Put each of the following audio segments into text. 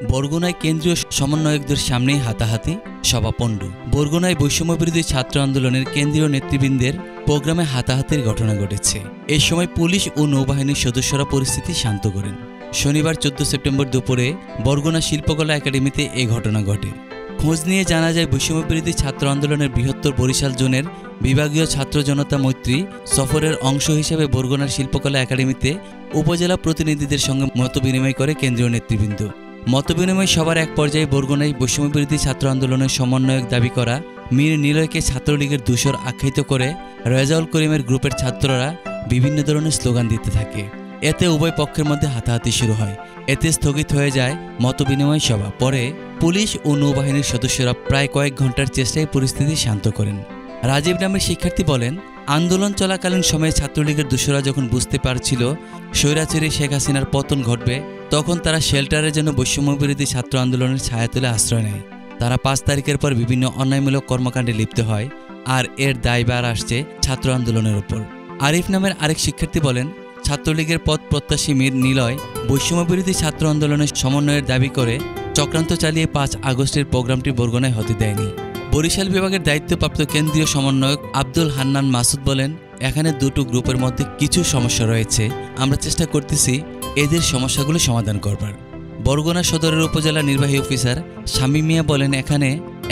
বরগুনায় কেন্দ্রীয় সমন্বয়কদের সামনেই হাতাহাতি, সভাপণ্ড। বরগুনায় বৈষম্যবিরোধী ছাত্র আন্দোলনের কেন্দ্রীয় নেতৃবৃন্দের প্রোগ্রামে হাতাহাতির ঘটনা ঘটেছে। এ সময় পুলিশ ও নৌবাহিনীর সদস্যরা পরিস্থিতি শান্ত করেন। শনিবার 14 সেপ্টেম্বর দুপুরে বরগুনা শিল্পকলা একাডেমিতে এ ঘটনা ঘটে। খোঁজ নিয়ে জানা যায়, বৈষম্যবিরোধী ছাত্র আন্দোলনের বৃহত্তর বরিশাল জোনের বিভাগীয় ছাত্র জনতা মৈত্রী সফরের অংশ হিসেবে বরগুনার শিল্পকলা একাডেমিতে উপজেলা প্রতিনিধিদের সঙ্গে মতবিনিময় করে কেন্দ্রীয় নেতৃবৃন্দ। মতবিনিময় সবার এক পর্যায়ে বরগুনায় বৈষম্যবিরোধী ছাত্র আন্দোলনের সমন্বয়ক দাবি করা মীর নিলয়কে ছাত্রলীগের দূষর আখ্যায়িত করে রেজাউল করিমের গ্রুপের ছাত্ররা বিভিন্ন ধরনের স্লোগান দিতে থাকে। এতে উভয় পক্ষের মধ্যে হাতাহাতি শুরু হয়। এতে স্থগিত হয়ে যায় মতবিনিময় সভা। পরে পুলিশ ও নৌবাহিনীর সদস্যরা প্রায় কয়েক ঘন্টার চেষ্টায় পরিস্থিতি শান্ত করেন। রাজীব নামের শিক্ষার্থী বলেন, আন্দোলন চলাকালীন সময়ে ছাত্রলীগের দূষরা যখন বুঝতে পারছিল স্বৈরাচারী শেখ হাসিনার পতন ঘটবে, তখন তারা শেল্টারের জন্য বৈষম্যবিরোধী ছাত্র আন্দোলনের ছায়াতলে আশ্রয় নেয়। তারা 5 তারিখের পর বিভিন্ন অন্যায়মূলক কর্মকাণ্ডে লিপ্ত হয়, আর এর দায়ভার আসছে ছাত্র আন্দোলনের উপর। আরিফ নামের আরেক শিক্ষার্থী বলেন, ছাত্রলীগের পদ প্রত্যাশী মীর নিলয় বৈষম্যবিরোধী ছাত্র আন্দোলনের সমন্বয়ের দাবি করে চক্রান্ত চালিয়ে 5 আগস্টের প্রোগ্রামটি বরগুনায় হতে দেয়নি। বরিশাল বিভাগের দায়িত্বপ্রাপ্ত কেন্দ্রীয় সমন্বয়ক আব্দুল হান্নান মাসুদ বলেন, এখানে দুটো গ্রুপের মধ্যে কিছু সমস্যা রয়েছে, আমরা চেষ্টা করতেছি এদের সমস্যাগুলো সমাধান করবার। বরগুনা সদরের উপজেলা নির্বাহী অফিসার শামীম মিয়া বলেন, এখানে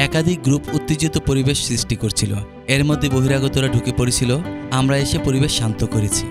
একাধিক গ্রুপ উত্তেজিত পরিবেশ সৃষ্টি করছিল, এর মধ্যে বহিরাগতরা ঢুকে পড়েছিল, আমরা এসে পরিবেশ শান্ত করেছি।